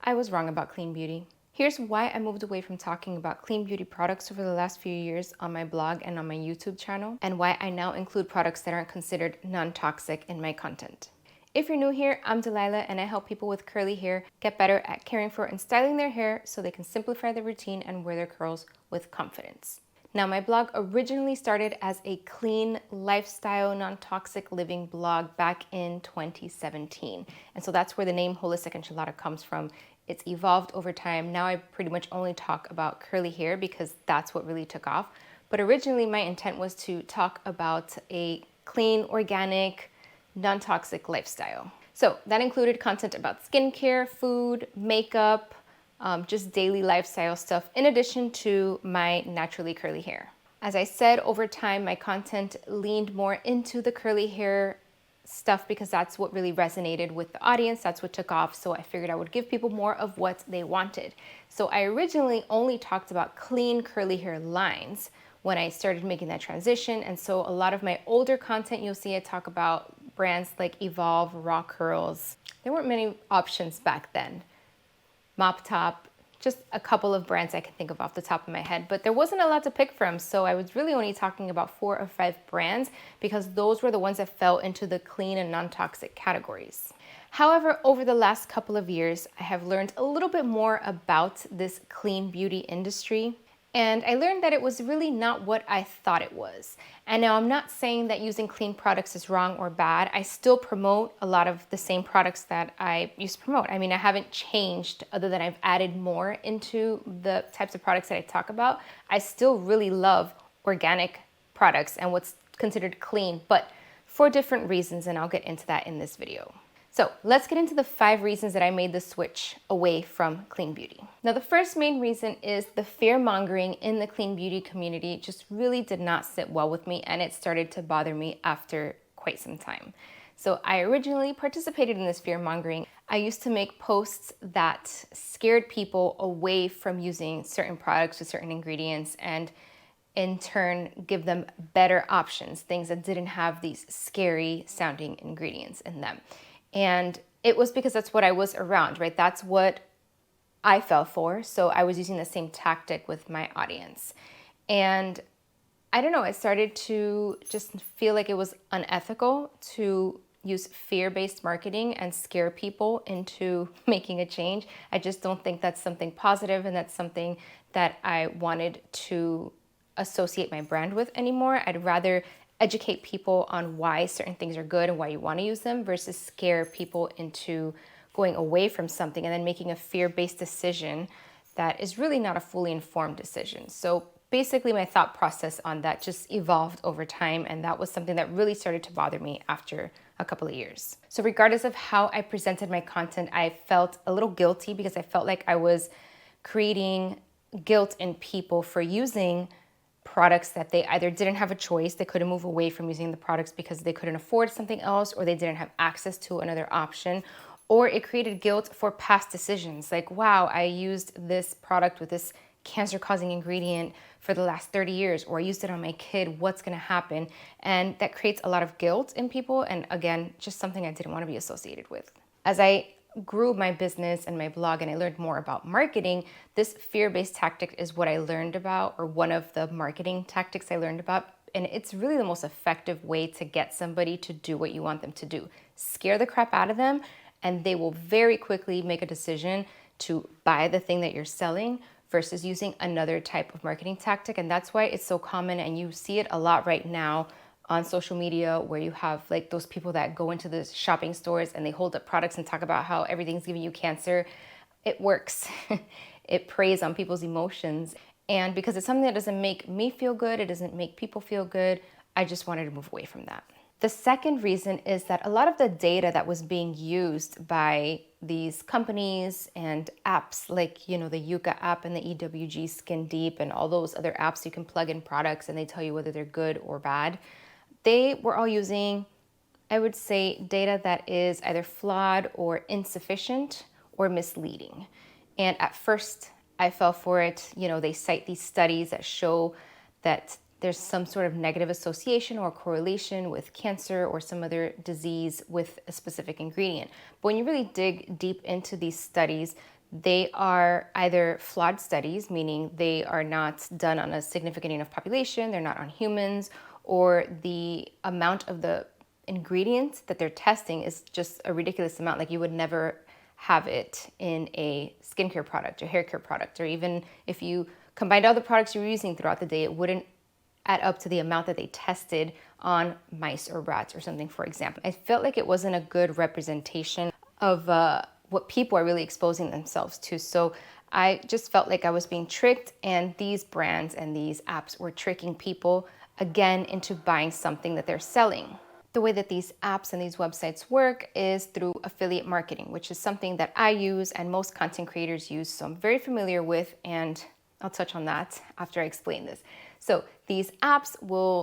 I was wrong about clean beauty. Here's why I moved away from talking about clean beauty products over the last few years on my blog and on my YouTube channel, and why I now include products that aren't considered non-toxic in my content. If you're new here, I'm Delilah, and I help people with curly hair get better at caring for and styling their hair so they can simplify their routine and wear their curls with confidence. Now, my blog originally started as a clean lifestyle, non-toxic living blog back in 2017. And so that's where the name Holistic Enchilada comes from. It's evolved over time. Now I pretty much only talk about curly hair because that's what really took off. But originally my intent was to talk about a clean, organic, non-toxic lifestyle. So that included content about skincare, food, makeup, just daily lifestyle stuff, in addition to my naturally curly hair. As I said, over time, my content leaned more into the curly hair stuff because that's what really resonated with the audience. That's what took off. So I figured I would give people more of what they wanted. So I originally only talked about clean curly hair lines when I started making that transition. And so a lot of my older content, you'll see I talk about brands like Evolve, Raw Curls. There weren't many options back then. Mop Top, just a couple of brands I can think of off the top of my head, but there wasn't a lot to pick from. So I was really only talking about 4 or 5 brands because those were the ones that fell into the clean and non-toxic categories. However, over the last couple of years, I have learned a little bit more about this clean beauty industry. And I learned that it was really not what I thought it was. And now I'm not saying that using clean products is wrong or bad. I still promote a lot of the same products that I used to promote. I mean, I haven't changed other than I've added more into the types of products that I talk about. I still really love organic products and what's considered clean, but for different reasons, and I'll get into that in this video. So let's get into the 5 reasons that I made the switch away from clean beauty. Now, the first main reason is the fear-mongering in the clean beauty community just really did not sit well with me, and it started to bother me after quite some time. So I originally participated in this fear-mongering. I used to make posts that scared people away from using certain products with certain ingredients, and in turn give them better options, things that didn't have these scary sounding ingredients in them. And it was because that's what I was around, right? That's what I fell for. So I was using the same tactic with my audience. And I don't know, it started to just feel like it was unethical to use fear-based marketing and scare people into making a change. I just don't think that's something positive, and that's something that I wanted to associate my brand with anymore. I'd rather educate people on why certain things are good and why you want to use them versus scare people into going away from something and then making a fear-based decision that is really not a fully informed decision. So basically my thought process on that just evolved over time, and that was something that really started to bother me after a couple of years. So regardless of how I presented my content, I felt a little guilty because I felt like I was creating guilt in people for using products that they either didn't have a choice, they couldn't move away from using the products because they couldn't afford something else, or they didn't have access to another option, or it created guilt for past decisions. Like, wow, I used this product with this cancer-causing ingredient for the last 30 years, or I used it on my kid, what's gonna happen? And that creates a lot of guilt in people, and again, just something I didn't wanna be associated with. As I grew my business and my blog and I learned more about marketing, this fear-based tactic is what I learned about, or one of the marketing tactics I learned about. And it's really the most effective way to get somebody to do what you want them to do. Scare the crap out of them, and they will very quickly make a decision to buy the thing that you're selling versus using another type of marketing tactic. And that's why it's so common, and you see it a lot right now on social media, where you have like those people that go into the shopping stores and they hold up products and talk about how everything's giving you cancer. It works. It preys on people's emotions. And because it's something that doesn't make me feel good, it doesn't make people feel good, I just wanted to move away from that. The second reason is that a lot of the data that was being used by these companies and apps like, the Yuka app and the EWG Skin Deep and all those other apps you can plug in products and they tell you whether they're good or bad, they were all using, I would say, data that is either flawed or insufficient or misleading. And at first I fell for it. They cite these studies that show that there's some sort of negative association or correlation with cancer or some other disease with a specific ingredient. But when you really dig deep into these studies, They are either flawed studies, meaning they are not done on a significant enough population, they're not on humans, or the amount of the ingredients that they're testing is just a ridiculous amount. Like you would never have it in a skincare product or hair care product, or even if you combined all the products you were using throughout the day, it wouldn't add up to the amount that they tested on mice or rats or something, for example. I felt like it wasn't a good representation of what people are really exposing themselves to. So I just felt like I was being tricked, and these brands and these apps were tricking people again into buying something that they're selling. The way that these apps and these websites work is through affiliate marketing, which is something that I use and most content creators use. So I'm very familiar with, and I'll touch on that after I explain this. So these apps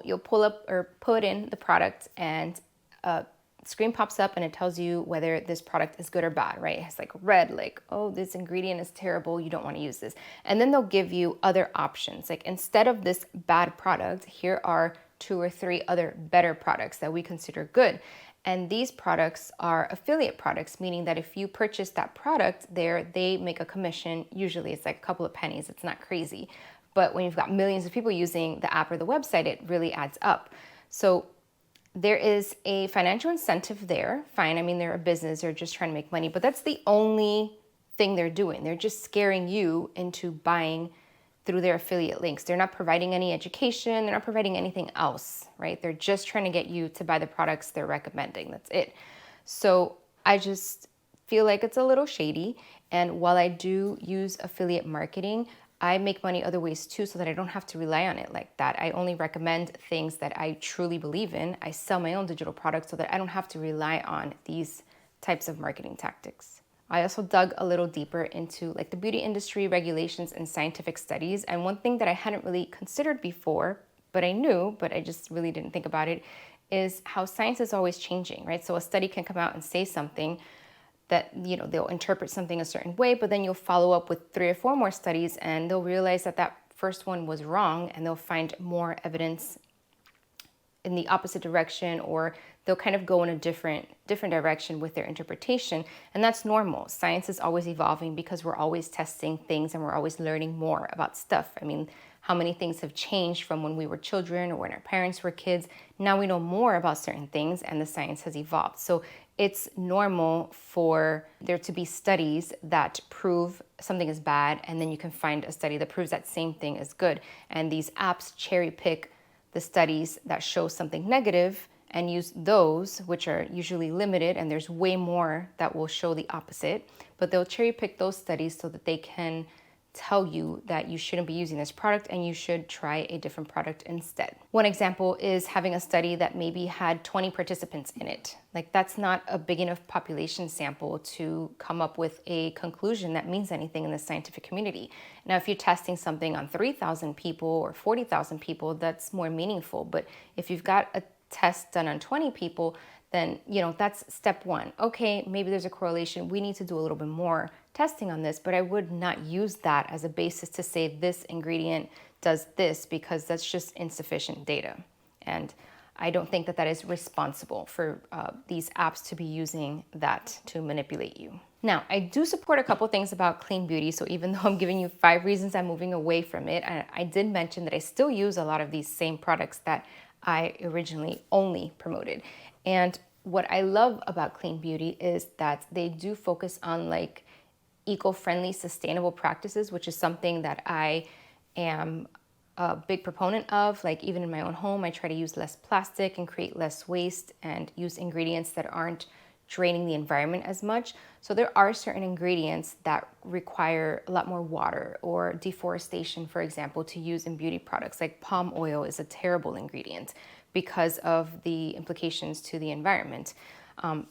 you'll pull up or put in the product, and a screen pops up and it tells you whether this product is good or bad, right? It has like red, like, oh, this ingredient is terrible, you don't want to use this. And then they'll give you other options. Like instead of this bad product, here are 2 or 3 other better products that we consider good. And these products are affiliate products, meaning that if you purchase that product there, they make a commission. Usually it's like a couple of pennies. It's not crazy. But when you've got millions of people using the app or the website, it really adds up. So there is a financial incentive there. Fine. I mean, they're a business. They're just trying to make money. But that's the only thing they're doing. They're just scaring you into buying through their affiliate links. They're not providing any education. They're not providing anything else, right? They're just trying to get you to buy the products they're recommending. That's it. So I just feel like it's a little shady. And while I do use affiliate marketing, I make money other ways too, so that I don't have to rely on it like that. I only recommend things that I truly believe in. I sell my own digital products so that I don't have to rely on these types of marketing tactics. I also dug a little deeper into like the beauty industry regulations and scientific studies. And one thing that I hadn't really considered before, but I knew, but I just really didn't think about it, is how science is always changing, right? So a study can come out and say something that, they'll interpret something a certain way, but then you'll follow up with 3 or 4 more studies and they'll realize that that first one was wrong, and they'll find more evidence in the opposite direction, or they'll kind of go in a different direction with their interpretation. And that's normal. Science is always evolving because we're always testing things and we're always learning more about stuff. I mean, how many things have changed from when we were children or when our parents were kids? Now we know more about certain things and the science has evolved. So it's normal for there to be studies that prove something is bad, and then you can find a study that proves that same thing is good. And these apps cherry pick the studies that show something negative and use those, which are usually limited, and there's way more that will show the opposite, but they'll cherry pick those studies so that they can tell you that you shouldn't be using this product and you should try a different product instead. One example is having a study that maybe had 20 participants in it. Like that's not a big enough population sample to come up with a conclusion that means anything in the scientific community. Now, if you're testing something on 3,000 people or 40,000 people, that's more meaningful. But if you've got a test done on 20 people, then, that's step 1. Okay, maybe there's a correlation. We need to do a little bit more testing on this, but I would not use that as a basis to say this ingredient does this, because that's just insufficient data. And I don't think that that is responsible for these apps to be using that to manipulate you. Now, I do support a couple things about clean beauty. So even though I'm giving you 5 reasons I'm moving away from it, I did mention that I still use a lot of these same products that I originally only promoted. And what I love about clean beauty is that they do focus on like eco-friendly, sustainable practices, which is something that I am a big proponent of. Like even in my own home, I try to use less plastic and create less waste and use ingredients that aren't draining the environment as much. So there are certain ingredients that require a lot more water or deforestation, for example, to use in beauty products. Like palm oil is a terrible ingredient because of the implications to the environment.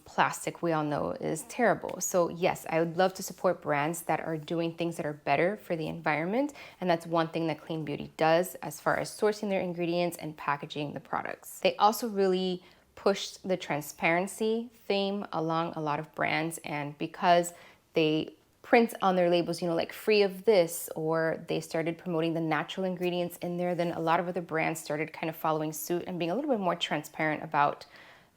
Plastic, we all know, is terrible. So yes, I would love to support brands that are doing things that are better for the environment. And that's one thing that Clean Beauty does as far as sourcing their ingredients and packaging the products. They also really pushed the transparency theme along a lot of brands. And because they print on their labels, like free of this, or they started promoting the natural ingredients in there, then a lot of other brands started kind of following suit and being a little bit more transparent about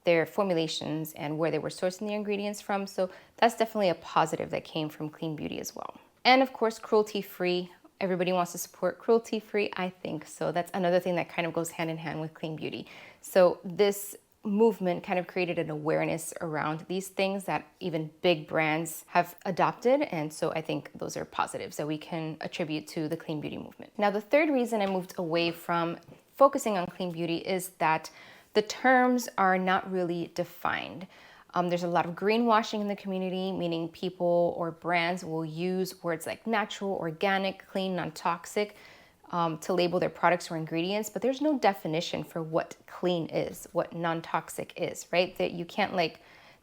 their formulations and where they were sourcing the ingredients from. So that's definitely a positive that came from clean beauty as well. And of course, cruelty-free. Everybody wants to support cruelty-free. I think so. That's another thing that kind of goes hand in hand with clean beauty. So this movement kind of created an awareness around these things that even big brands have adopted. And so I think those are positives that we can attribute to the clean beauty movement. Now, the third reason I moved away from focusing on clean beauty is that the terms are not really defined. There's a lot of greenwashing in the community, meaning people or brands will use words like natural, organic, clean, non-toxic to label their products or ingredients, but there's no definition for what clean is, what non-toxic is, right? That you can't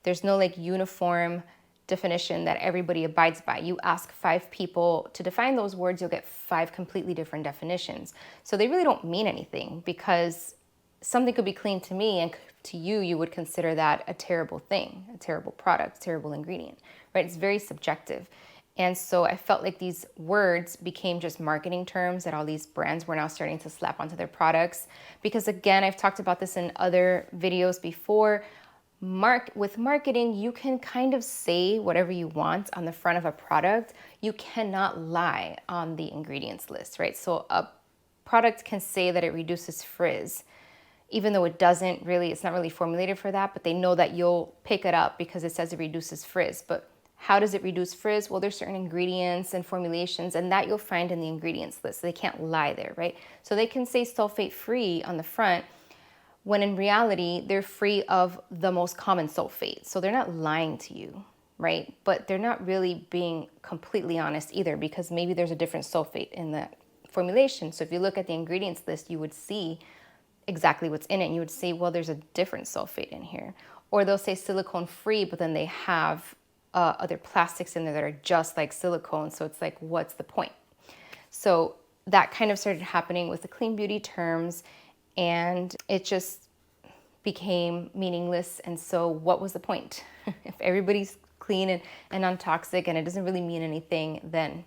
there's no uniform definition that everybody abides by. You ask 5 people to define those words, you'll get 5 completely different definitions. So they really don't mean anything, because something could be clean to me and to you, you would consider that a terrible thing, a terrible product, terrible ingredient, right? It's very subjective. And so I felt like these words became just marketing terms that all these brands were now starting to slap onto their products. Because again, I've talked about this in other videos before, with marketing, you can kind of say whatever you want on the front of a product. You cannot lie on the ingredients list, right? So a product can say that it reduces frizz, even though it doesn't really, it's not really formulated for that, but they know that you'll pick it up because it says it reduces frizz. But how does it reduce frizz? Well, there's certain ingredients and formulations, and that you'll find in the ingredients list. So they can't lie there, right? So they can say sulfate free on the front, when in reality, they're free of the most common sulfate. So they're not lying to you, right? But they're not really being completely honest either, because maybe there's a different sulfate in the formulation. So if you look at the ingredients list, you would see exactly what's in it, and you would say, well, there's a different sulfate in here. Or they'll say silicone free, but then they have other plastics in there that are just like silicone. So it's like, what's the point? So that kind of started happening with the clean beauty terms, and it just became meaningless. And so what was the point? If everybody's clean and non-toxic and it doesn't really mean anything, then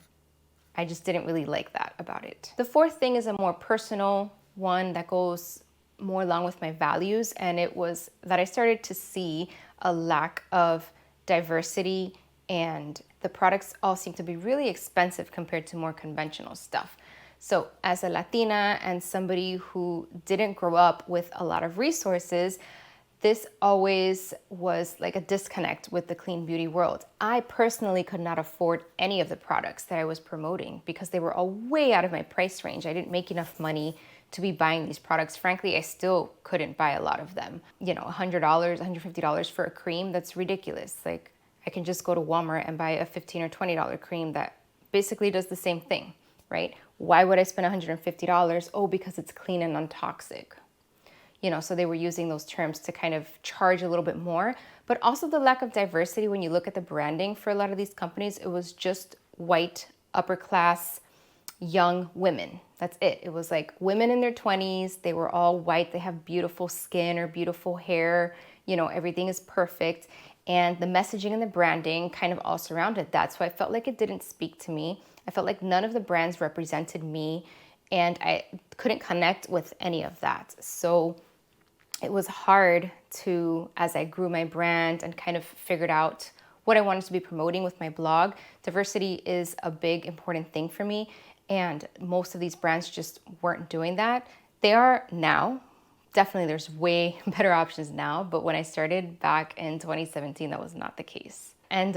I just didn't really like that about it. The fourth thing is a more personal one that goes more along with my values, and it was that I started to see a lack of diversity, and the products all seem to be really expensive compared to more conventional stuff. So as a Latina and somebody who didn't grow up with a lot of resources, this always was like a disconnect with the clean beauty world. I personally could not afford any of the products that I was promoting because they were all way out of my price range. I didn't make enough money to be buying these products. Frankly, I still couldn't buy a lot of them. You know, $100, $150 for a cream, that's ridiculous. Like, I can just go to Walmart and buy a $15 or $20 cream that basically does the same thing, right? Why would I spend $150? Oh, because it's clean and non-toxic. You know, so they were using those terms to kind of charge a little bit more, but also the lack of diversity. When you look at the branding for a lot of these companies, it was just white, upper class, young women. That's it. It was like women in their 20s. They were all white. They have beautiful skin or beautiful hair. You know, everything is perfect. And the messaging and the branding kind of all surrounded that. So I felt like it didn't speak to me. I felt like none of the brands represented me, and I couldn't connect with any of that. So it was hard to, as I grew my brand and kind of figured out what I wanted to be promoting with my blog, diversity is a big, important thing for me. And most of these brands just weren't doing that. They are now. Definitely there's way better options now. But when I started back in 2017, that was not the case. And,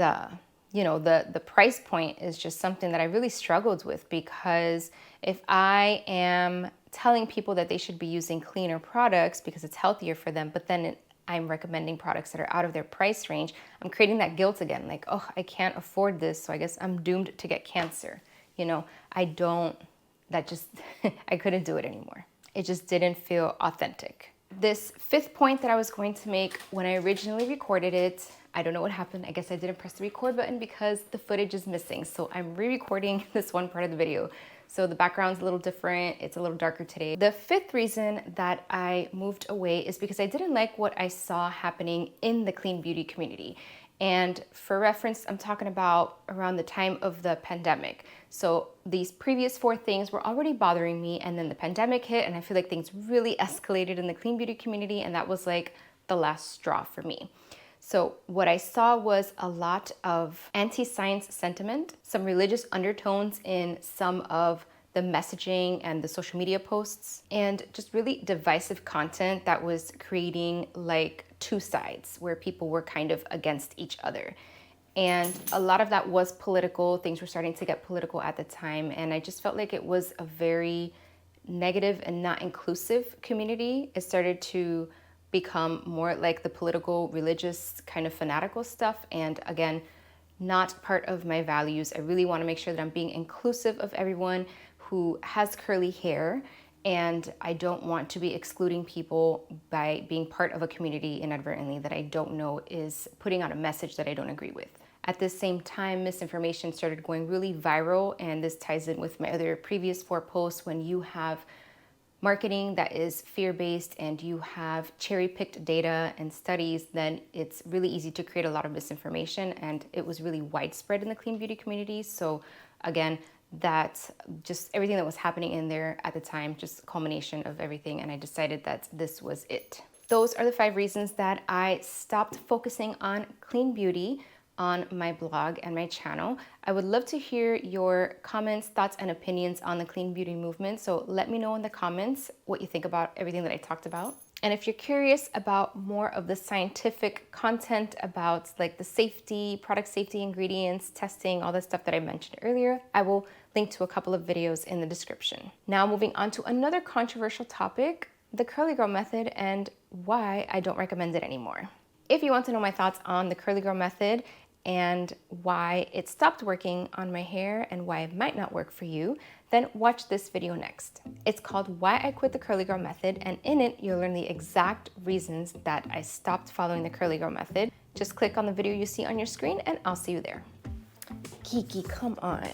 you know, the price point is just something that I really struggled with, because if I am telling people that they should be using cleaner products because it's healthier for them, but then I'm recommending products that are out of their price range, I'm creating that guilt again. Like, oh, I can't afford this, so I guess I'm doomed to get cancer. You know, I couldn't do it anymore. It just didn't feel authentic. This fifth point that I was going to make, when I originally recorded it, I don't know what happened. I guess I didn't press the record button because the footage is missing. So I'm re-recording this one part of the video. So the background's a little different. It's a little darker today. The fifth reason that I moved away is because I didn't like what I saw happening in the clean beauty community. And for reference, I'm talking about around the time of the pandemic. So these previous 4 things were already bothering me, and then the pandemic hit, and I feel like things really escalated in the clean beauty community, and that was like the last straw for me. So what I saw was a lot of anti-science sentiment, some religious undertones in some of the messaging and the social media posts, and just really divisive content that was creating like two sides where people were kind of against each other. And a lot of that was political. Things were starting to get political at the time. And I just felt like it was a very negative and not inclusive community. It started to become more like the political, religious, kind of fanatical stuff. And again, not part of my values. I really want to make sure that I'm being inclusive of everyone who has curly hair. And I don't want to be excluding people by being part of a community inadvertently that I don't know is putting out a message that I don't agree with. At the same time, misinformation started going really viral, and this ties in with my other previous 4 posts. When you have marketing that is fear-based and you have cherry-picked data and studies, then it's really easy to create a lot of misinformation, and it was really widespread in the clean beauty community. So again, that just everything that was happening in there at the time, just a culmination of everything, and I decided that this was it. Those are the 5 reasons that I stopped focusing on clean beauty on my blog and my channel. I would love to hear your comments, thoughts, and opinions on the clean beauty movement. So let me know in the comments what you think about everything that I talked about. And if you're curious about more of the scientific content about like the safety, product safety, ingredients, testing, all the stuff that I mentioned earlier, I will link to a couple of videos in the description. Now moving on to another controversial topic, the curly girl method and why I don't recommend it anymore. If you want to know my thoughts on the curly girl method and why it stopped working on my hair and why it might not work for you, then watch this video next. It's called Why I Quit the Curly Girl Method, and in it, you'll learn the exact reasons that I stopped following the curly girl method. Just click on the video you see on your screen and I'll see you there. Kiki, come on.